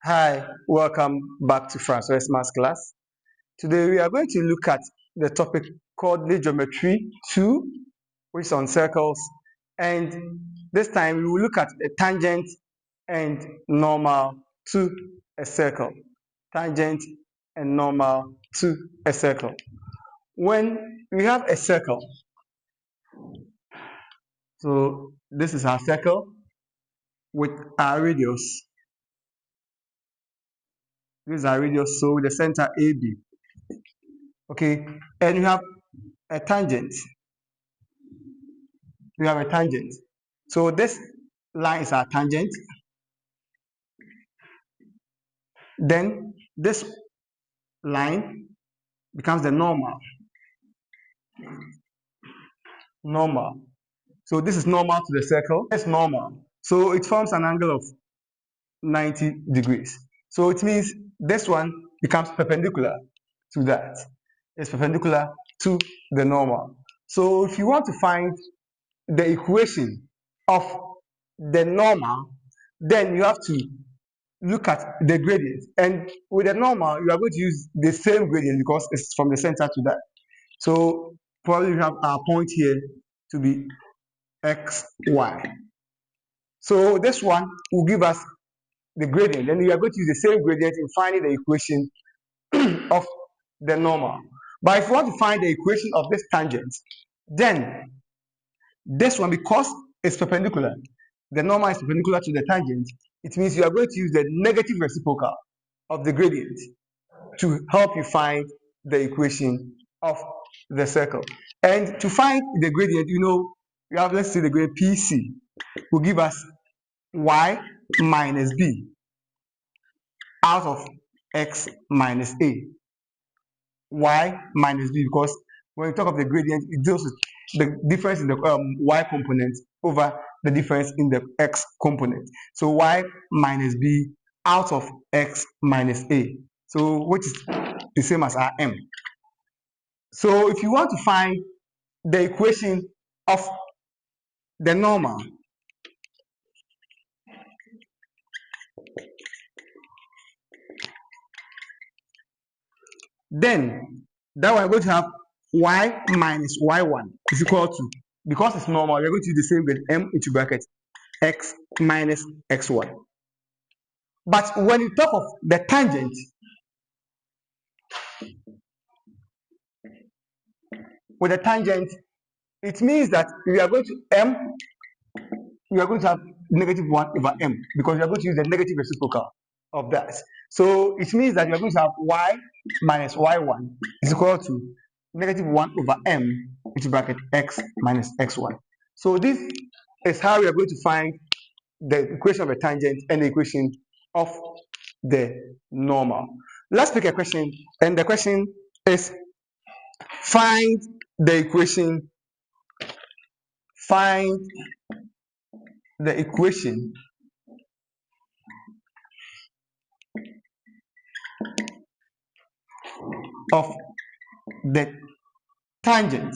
Hi, welcome back to Francois Maths class. Today we are going to look at the topic coordinate geometry 2, which is on circles, and this time we will look at a tangent and normal to a circle. Tangent and normal to a circle. When we have a circle, so this is our circle with our radius. This is our radius, so the center AB. Okay, and we have a tangent. We have a tangent. So this line is our tangent. Then this line becomes the normal. Normal. So this is normal to the circle. It's normal. So it forms an angle of 90 degrees. So it means this one becomes perpendicular to that. It's perpendicular to the normal. So if you want to find the equation of the normal, then you have to look at the gradient. And with the normal, you are going to use the same gradient because it's from the center to that. So probably we have our point here to be x, y. So this one will give us the gradient. Then we are going to use the same gradient in finding the equation of the normal. But if you want to find the equation of this tangent, then this one, because it's perpendicular, the normal is perpendicular to the tangent, it means you are going to use the negative reciprocal of the gradient to help you find the equation of the circle. And to find the gradient, we have, let's say the gradient PC will give us y minus b out of x minus a. Y minus b, because when you talk of the gradient, it deals with the difference in the y component over the difference in the x component. So y minus b out of x minus a. So which is the same as our m. So if you want to find the equation of the normal, then that one we're going to have y minus y1 is equal to, because it's normal, we're going to use the same with m into bracket x minus x1. But when you talk of the tangent, with the tangent, it means that we are going to have negative 1 over m, because we are going to use the negative reciprocal of that. So it means that we are going to have y minus y1 is equal to negative 1 over m into bracket x minus x1. So this is how we are going to find the equation of a tangent and the equation of the normal. Let's pick a question, and the question is find the equation of the tangent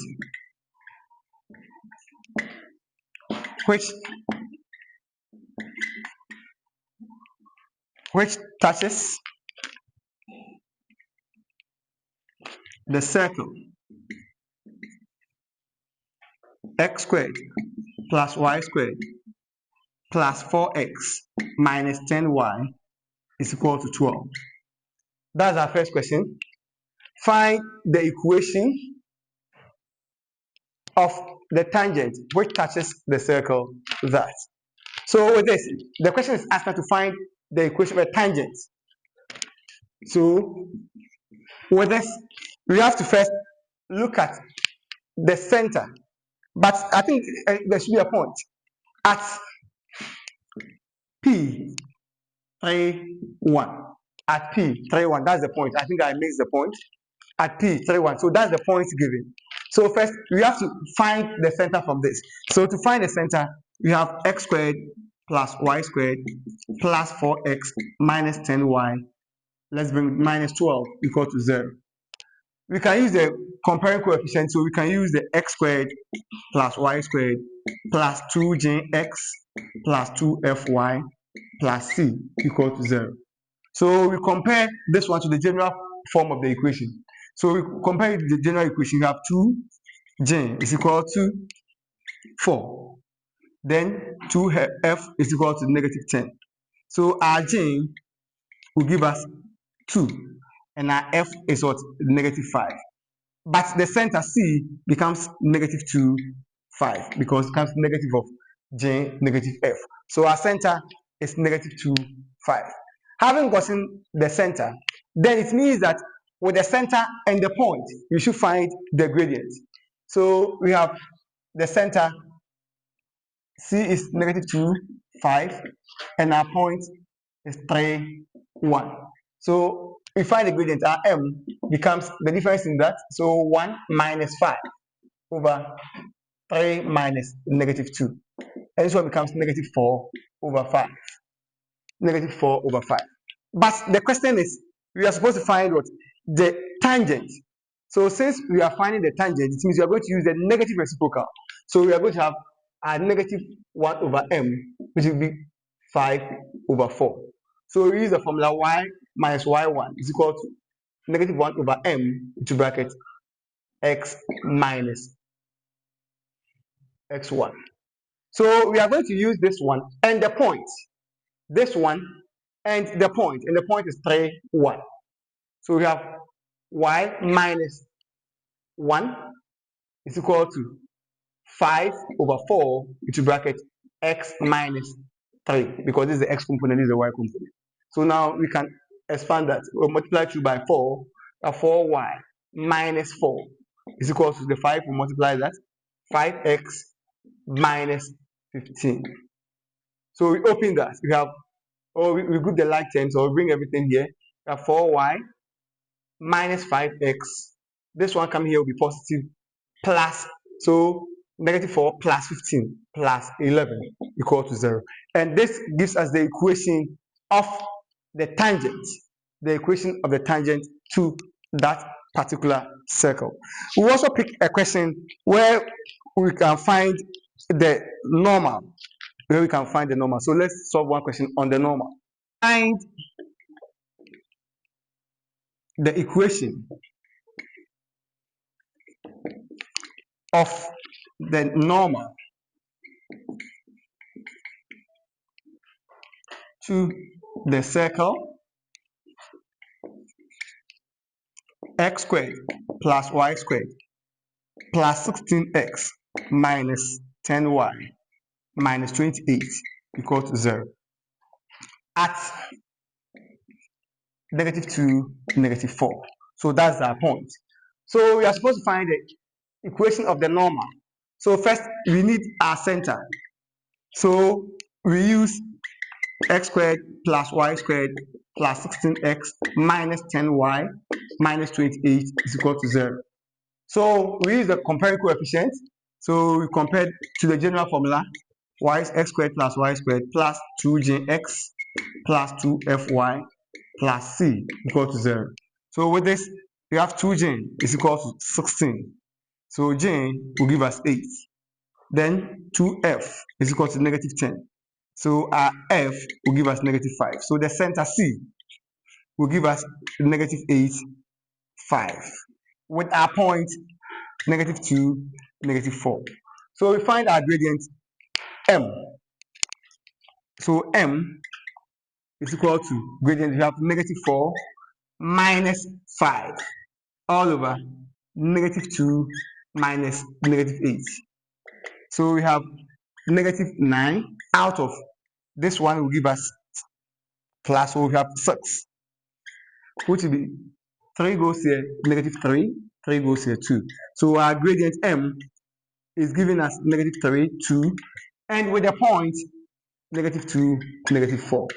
which touches the circle x squared plus y squared plus 4x minus 10y is equal to 12. That's our first question. Find the equation of the tangent which touches the circle that. So with this, the question is asked us to find the equation of a tangent. So with this, we have to first look at the center. But I think there should be a point at P 3, 1. At P 3, 1, that's the point. I think I missed the point. At P 3, 1. So that's the point given. So first, we have to find the center from this. So to find the center, we have x squared plus y squared plus 4x minus 10y. Let's bring minus 12 equal to 0. We can use the comparing coefficient, so we can use the x squared plus y squared plus 2jx plus 2fy plus c equal to 0. So we compare this one to the general form of the equation. So we compare it to the general equation. You have 2j is equal to 4. Then 2f is equal to -10. So our j will give us 2, and our f is what? -5. But the center C becomes -2, 5, because it becomes negative of j, -f. So our center is -2, 5. Having gotten the center, then it means that with the center and the point, you should find the gradient. So we have the center C is -2, 5, and our point is 3, 1. So we find the gradient. Our m becomes the difference in that. So 1 minus 5 over 3 minus -2. And this one becomes -4 over 5. -4 over 5. But the question is, we are supposed to find what? The tangent. So since we are finding the tangent, it means we are going to use the negative reciprocal. So we are going to have a -1 over m, which will be 5 over 4. So we use the formula y minus y1 is equal to -1 over m into bracket x minus x1. So we are going to use this one and the point. This one and the point is 3, 1. So we have y minus 1 is equal to 5 over 4 into bracket x minus 3, because this is the x component, this is the y component. So now we can expand that. We'll multiply 2 by 4, 4y minus 4 is equal to the 5, we'll multiply that, 5x minus 15. So we open that. We have, we group the like terms, or we bring everything here. We have 4y minus 5x. This one coming here will be positive, plus, so -4 plus 15 plus 11 equal to 0. And this gives us the equation of the tangent, to that particular circle. We also pick a question where we can find the normal. So let's solve one question on the normal. Find the equation of the normal to the circle x squared plus y squared plus 16x minus 10y minus 28 equal to 0 at -2, -4. So that's our point. So we are supposed to find the equation of the normal. So first we need our center. So we use x squared plus y squared plus 16x minus 10y minus 28 is equal to 0. So we use the comparing coefficient. So we compared to the general formula, x squared plus y squared plus 2jx plus 2fy plus c equal to 0. So with this, we have 2j is equal to 16. So j will give us 8. Then 2f is equal to -10. So our f will give us -5. So the center C will give us -8, 5. With our point, -2, -4. So we find our gradient m. So m is equal to gradient, we have -4 minus 5 all over -2 minus -8. So we have -9 out of this one will give us plus, so we have 6, which will be 3 goes here, -3, 3 goes here, 2. So our gradient m is giving us -3, 2, and with the point, -2, -4.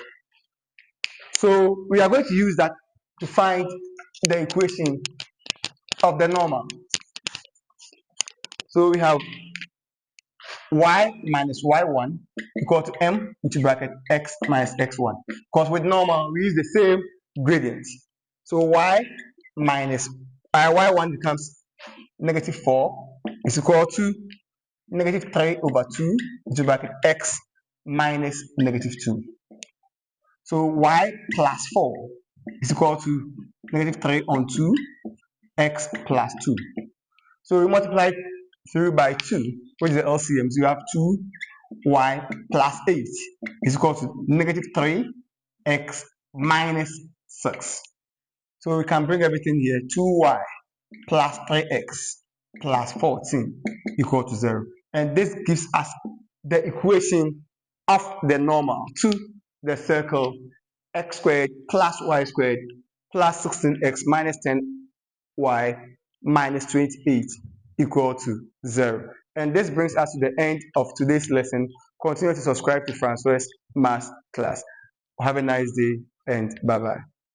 So we are going to use that to find the equation of the normal. So we have y minus y1 equal to m into bracket x minus x1. Because with normal, we use the same gradient. So y minus y1 becomes -4 is equal to -3 over 2 into bracket x minus -2. So y plus 4 is equal to negative 3 on 2, x plus 2. So we multiply 3 by 2, which is the LCM. So you have 2y plus 8 is equal to negative 3x minus 6. So we can bring everything here. 2y plus 3x plus 14 equal to 0. And this gives us the equation of the normal to the circle x squared plus y squared plus 16x minus 10y minus 28 equal to 0. And this brings us to the end of today's lesson. Continue to subscribe to Francois Math class. Have a nice day and bye-bye.